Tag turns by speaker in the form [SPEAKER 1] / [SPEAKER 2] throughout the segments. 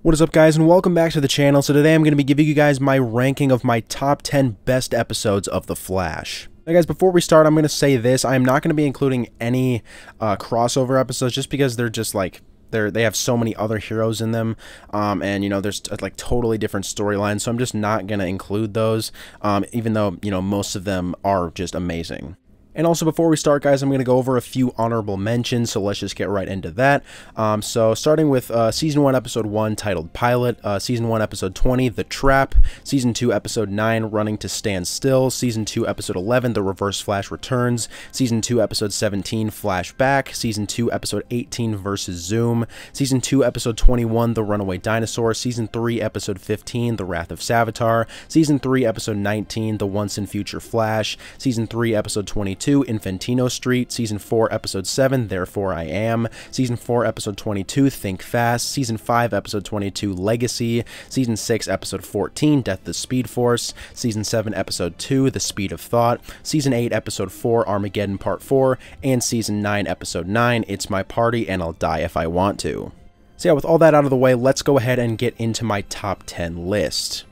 [SPEAKER 1] What is up, guys, and welcome back to the channel. So today I'm going to be giving you guys my ranking of my top 10 best episodes of The Flash. Now guys, before we start, I'm going to say this. I am not going to be including any crossover episodes just because they're just like, they have so many other heroes in them, and you know, there's like totally different storylines, so I'm just not going to include those, even though, you know, most of them are just amazing. And also, before we start, guys, I'm going to go over a few honorable mentions, so let's just get right into that. So starting with Season 1, Episode 1, titled Pilot, Season 1, Episode 20, The Trap, Season 2, Episode 9, Running to Stand Still, Season 2, Episode 11, The Reverse Flash Returns, Season 2, Episode 17, Flashback, Season 2, Episode 18, Versus Zoom, Season 2, Episode 21, The Runaway Dinosaur, Season 3, Episode 15, The Wrath of Savitar, Season 3, Episode 19, The Once and Future Flash, Season 3, Episode 22, Infantino Street, Season 4, Episode 7, Therefore I Am, Season 4, Episode 22, Think Fast, Season 5, Episode 22, Legacy, Season 6, Episode 14, Death the Speed Force, Season 7, Episode 2, The Speed of Thought, Season 8, Episode 4, Armageddon Part 4, and Season 9, Episode 9, It's My Party and I'll Die If I Want To. So yeah, with all that out of the way, let's go ahead and get into my top 10 list.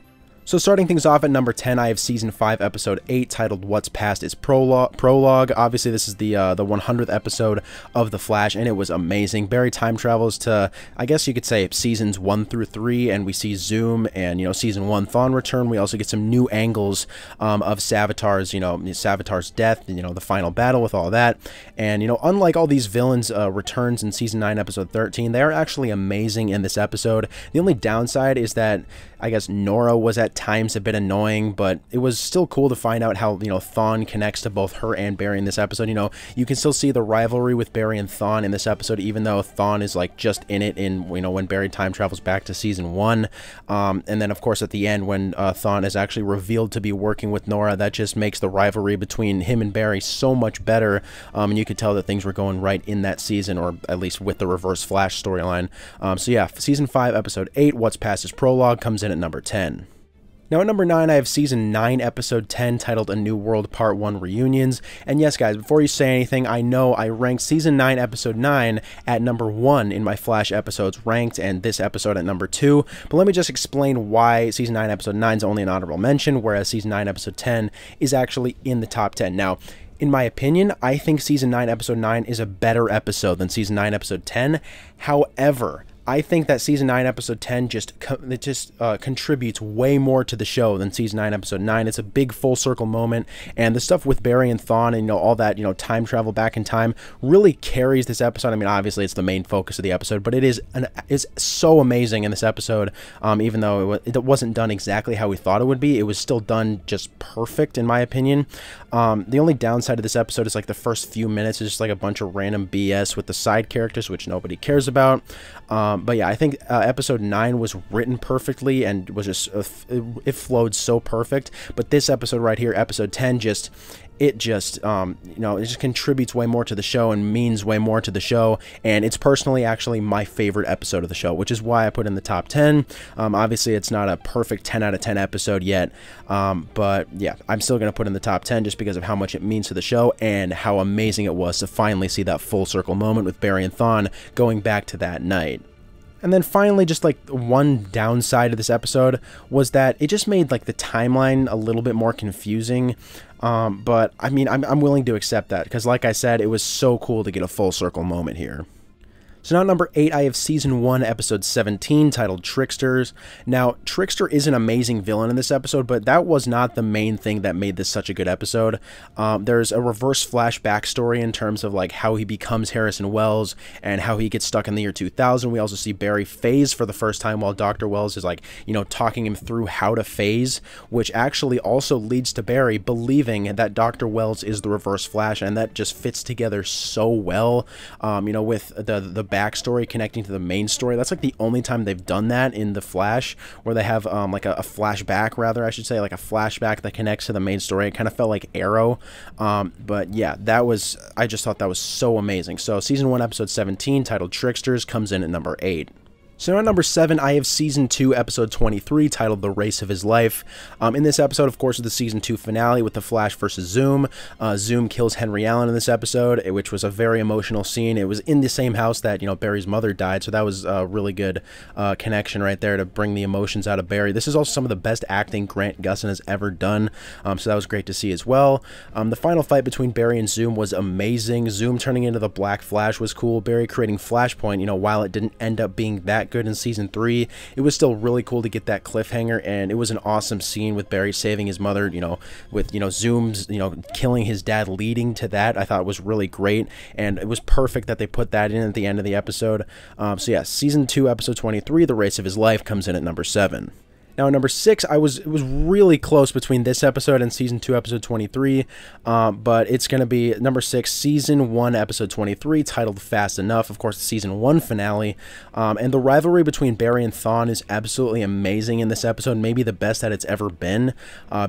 [SPEAKER 1] So starting things off at number 10, I have Season 5, Episode 8, titled What's Past is Prologue. Obviously, this is the 100th episode of The Flash, and it was amazing. Barry time travels to, I guess you could say, Seasons 1 through 3, and we see Zoom and, you know, Season 1 Thawne return. We also get some new angles of Savitar's, you know, Savitar's death, and, you know, the final battle with all that. And, you know, unlike all these villains' returns in Season 9, Episode 13, they are actually amazing in this episode. The only downside is that, I guess, Nora was at times a bit annoying, but it was still cool to find out how, you know, Thawne connects to both her and Barry in this episode. You know, you can still see the rivalry with Barry and Thawne in this episode, even though Thawne is like just in it in, you know, when Barry time travels back to Season 1. And then of course at the end when Thawne is actually revealed to be working with Nora, that just makes the rivalry between him and Barry so much better. And you could tell that things were going right in that season, or at least with the Reverse Flash storyline. So yeah, Season 5, Episode 8, What's Past is Prologue, comes in at number 10. Now at number 9, I have Season 9, Episode 10, titled A New World Part 1 Reunions. And yes, guys, before you say anything, I know I ranked Season 9, Episode 9 at number 1 in my Flash episodes ranked, and this episode at number 2. But let me just explain why Season 9, Episode 9 is only an honorable mention, whereas Season 9, Episode 10 is actually in the top 10. Now, in my opinion, I think Season 9, Episode 9 is a better episode than Season 9, Episode 10. However, I think that Season 9, Episode 10 contributes way more to the show than Season 9, Episode 9. It's a big full circle moment, and the stuff with Barry and Thawne and, you know, all that, you know, time travel back in time really carries this episode. I mean, obviously it's the main focus of the episode, but it is so amazing in this episode. Even though it wasn't done exactly how we thought it would be, it was still done just perfect in my opinion. The only downside of this episode is like the first few minutes is just like a bunch of random BS with the side characters, which nobody cares about. But yeah, I think Episode 9 was written perfectly and was just, it flowed so perfect. But this episode right here, Episode 10, it just contributes way more to the show and means way more to the show, and it's personally actually my favorite episode of the show, which is why I put it in the top 10. Obviously it's not a perfect 10 out of 10 episode yet, but yeah, I'm still going to put it in the top 10 just because of how much it means to the show and how amazing it was to finally see that full circle moment with Barry and Thawne going back to that night. And then finally, just like one downside of this episode was that it just made like the timeline a little bit more confusing. But I mean, I'm willing to accept that because, like I said, it was so cool to get a full circle moment here. So now at number 8, I have Season 1, Episode 17, titled Tricksters. Now, Trickster is an amazing villain in this episode, but that was not the main thing that made this such a good episode. There's a Reverse Flash backstory in terms of like how he becomes Harrison Wells and how he gets stuck in the year 2000. We also see Barry phase for the first time while Dr. Wells is like, you know, talking him through how to phase, which actually also leads to Barry believing that Dr. Wells is the Reverse Flash, and that just fits together so well, you know, with the backstory connecting to the main story. That's like the only time they've done that in The Flash, where they have like a flashback, rather I should say, like a flashback that connects to the main story. It kind of felt like Arrow, but yeah, I just thought that was so amazing. So Season 1, Episode 17, titled Tricksters, comes in at number 8. So now at number 7, I have Season 2, Episode 23, titled The Race of His Life. In this episode, of course, is the Season 2 finale with the Flash versus Zoom. Zoom kills Henry Allen in this episode, which was a very emotional scene. It was in the same house that, Barry's mother died, so that was a really good connection right there to bring the emotions out of Barry. This is also some of the best acting Grant Gustin has ever done, so that was great to see as well. The final fight between Barry and Zoom was amazing. Zoom turning into the Black Flash was cool. Barry creating Flashpoint, while it didn't end up being that good in Season 3, it was still really cool to get that cliffhanger, and it was an awesome scene with Barry saving his mother, with, Zoom's, killing his dad, leading to that. I thought it was really great, and it was perfect that they put that in at the end of the episode. So yeah, Season 2, Episode 23, The Race of His Life, comes in at number 7. Now, at number 6, it was really close between this episode and Season 2, Episode 23, but it's going to be number 6, Season 1, Episode 23, titled Fast Enough, of course, the Season 1 finale, and the rivalry between Barry and Thawne is absolutely amazing in this episode, maybe the best that it's ever been.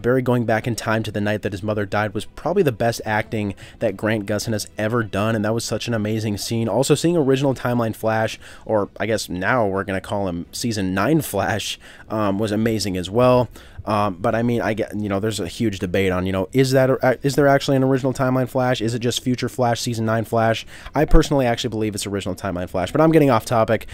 [SPEAKER 1] Barry going back in time to the night that his mother died was probably the best acting that Grant Gustin has ever done, and that was such an amazing scene. Also, seeing original Timeline Flash, or I guess now we're going to call him Season 9 Flash, was amazing as well. But I mean, I get, there's a huge debate on, is there actually an original Timeline Flash? Is it just Future Flash, Season 9 Flash? I personally actually believe it's original Timeline Flash, but I'm getting off topic.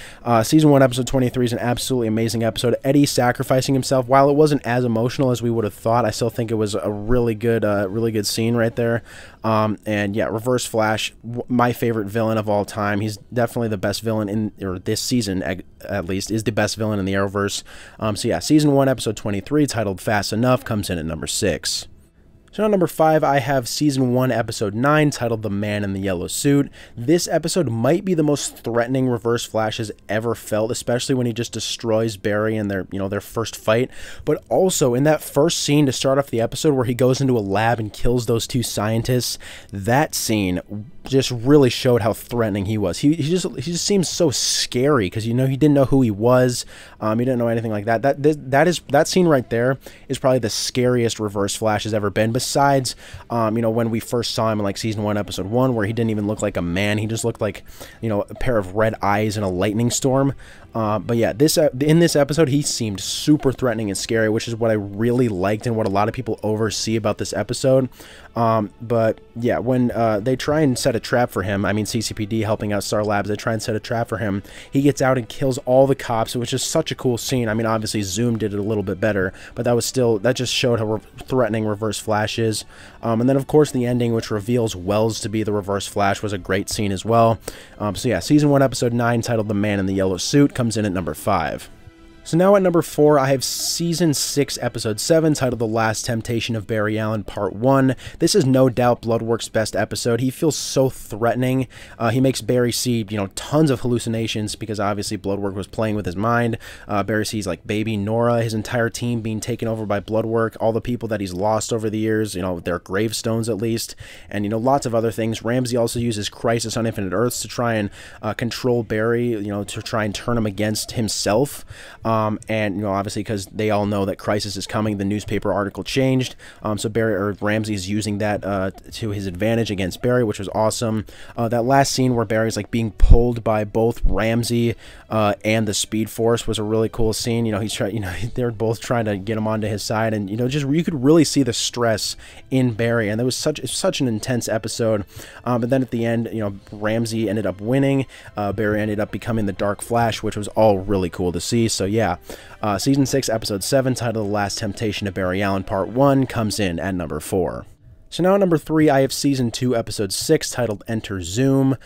[SPEAKER 1] Season 1, Episode 23 is an absolutely amazing episode. Eddie sacrificing himself, while it wasn't as emotional as we would have thought, I still think it was a really good scene right there. And yeah, Reverse Flash, my favorite villain of all time. He's definitely the best villain or this season, at least, is the best villain in the Arrowverse. So yeah, Season 1, Episode 23, titled Fast Enough, comes in at number 6. So at number 5, I have Season 1, Episode 9, titled The Man in the Yellow Suit. This episode might be the most threatening Reverse Flash has ever felt, especially when he just destroys Barry in their first fight. But also, in that first scene to start off the episode where he goes into a lab and kills those 2 scientists, that scene just really showed how threatening he was. He just seems so scary because he didn't know who he was. He didn't know anything like that. That scene right there is probably the scariest Reverse Flash has ever been. Besides, when we first saw him in like Season 1, Episode 1, where he didn't even look like a man. He just looked like, a pair of red eyes in a lightning storm. But yeah, in this episode, he seemed super threatening and scary, which is what I really liked and what a lot of people oversee about this episode. But yeah, when they try and set a trap for him, I mean CCPD helping out Star Labs, they try and set a trap for him. He gets out and kills all the cops, which is such a cool scene. I mean, obviously Zoom did it a little bit better, but that just showed how threatening Reverse Flash is. And then of course the ending, which reveals Wells to be the Reverse Flash, was a great scene as well. So yeah, Season 1, Episode 9, titled The Man in the Yellow Suit, comes in at number 5. So now at number 4, I have Season 6, Episode 7, titled The Last Temptation of Barry Allen, Part 1. This is no doubt Bloodwork's best episode. He feels so threatening. He makes Barry see, tons of hallucinations because obviously Bloodwork was playing with his mind. Barry sees, like, baby Nora, his entire team being taken over by Bloodwork, all the people that he's lost over the years, their gravestones at least, and, lots of other things. Ramsey also uses Crisis on Infinite Earths to try and control Barry, to try and turn him against himself. And obviously because they all know that Crisis is coming, the newspaper article changed. So Ramsey is using that to his advantage against Barry, which was awesome. That last scene where Barry's like being pulled by both Ramsey and the Speed Force was a really cool scene. They're both trying to get him onto his side, and just you could really see the stress in Barry, and it was such an intense episode. But then at the end, Ramsey ended up winning. Barry ended up becoming the Dark Flash, which was all really cool to see. So yeah. Season 6, Episode 7, titled The Last Temptation of Barry Allen, Part 1, comes in at number 4. So now at number 3, I have Season 2, Episode 6, titled Enter Zoom.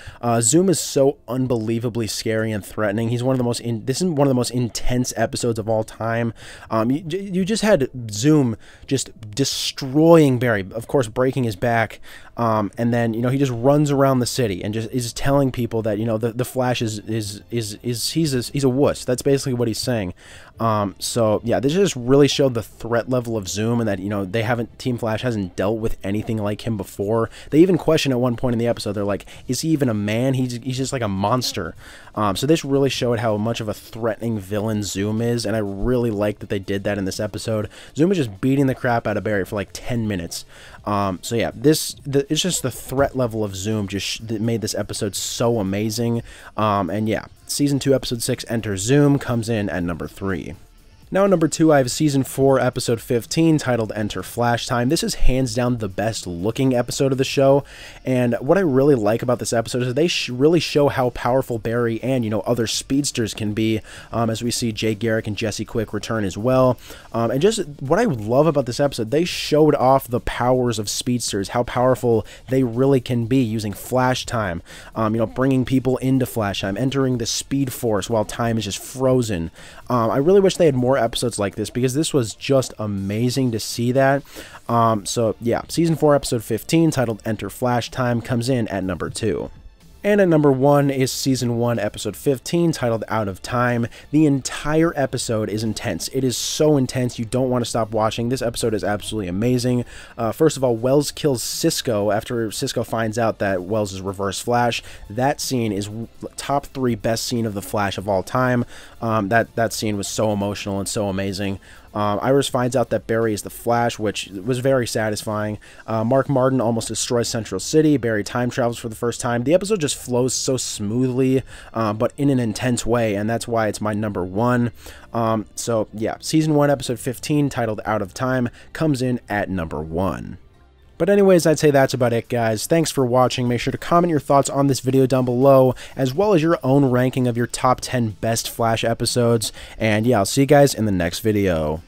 [SPEAKER 1] Zoom is so unbelievably scary and threatening. This is one of the most intense episodes of all time. You just had Zoom just destroying Barry, of course breaking his back, and then he just runs around the city and just is telling people that the Flash he's a wuss. That's basically what he's saying. So yeah, this just really showed the threat level of Zoom, and that Team Flash hasn't dealt with anything like him before. They even question at one point in the episode, they're like, is he even a man? He's just like a monster. So this really showed how much of a threatening villain Zoom is, and I really like that they did that in this episode. Zoom is just beating the crap out of Barry for like 10 minutes. So yeah, it's just the threat level of Zoom that made this episode so amazing. And yeah, Season 2, Episode 6, Enter Zoom, comes in at number 3. Now at number 2, I have Season 4, Episode 15, titled Enter Flash Time. This is hands down the best looking episode of the show, and what I really like about this episode is they really show how powerful Barry and, you know, other speedsters can be, as we see Jay Garrick and Jesse Quick return as well. And just what I love about this episode, they showed off the powers of speedsters, how powerful they really can be using Flash Time, you know, bringing people into Flash Time, entering the Speed Force while time is just frozen. I really wish they had more episodes like this, because this was just amazing to see that. So yeah, Season 4, Episode 15, titled Enter Flash Time, comes in at number 2. And at number 1 is Season 1, Episode 15, titled Out of Time. The entire episode is intense. It is so intense, you don't want to stop watching. This episode is absolutely amazing. First of all, Wells kills Cisco after Cisco finds out that Wells is Reverse Flash. That scene is top 3 best scene of The Flash of all time. That scene was so emotional and so amazing. Iris finds out that Barry is the Flash, which was very satisfying. Mark Martin almost destroys Central City. Barry time travels for the first time. The episode just flows so smoothly, but in an intense way, and that's why it's my number 1. So yeah, Season 1, Episode 15, titled Out of Time, comes in at number 1. But anyways, I'd say that's about it, guys. Thanks for watching. Make sure to comment your thoughts on this video down below, as well as your own ranking of your top 10 best Flash episodes. And yeah, I'll see you guys in the next video.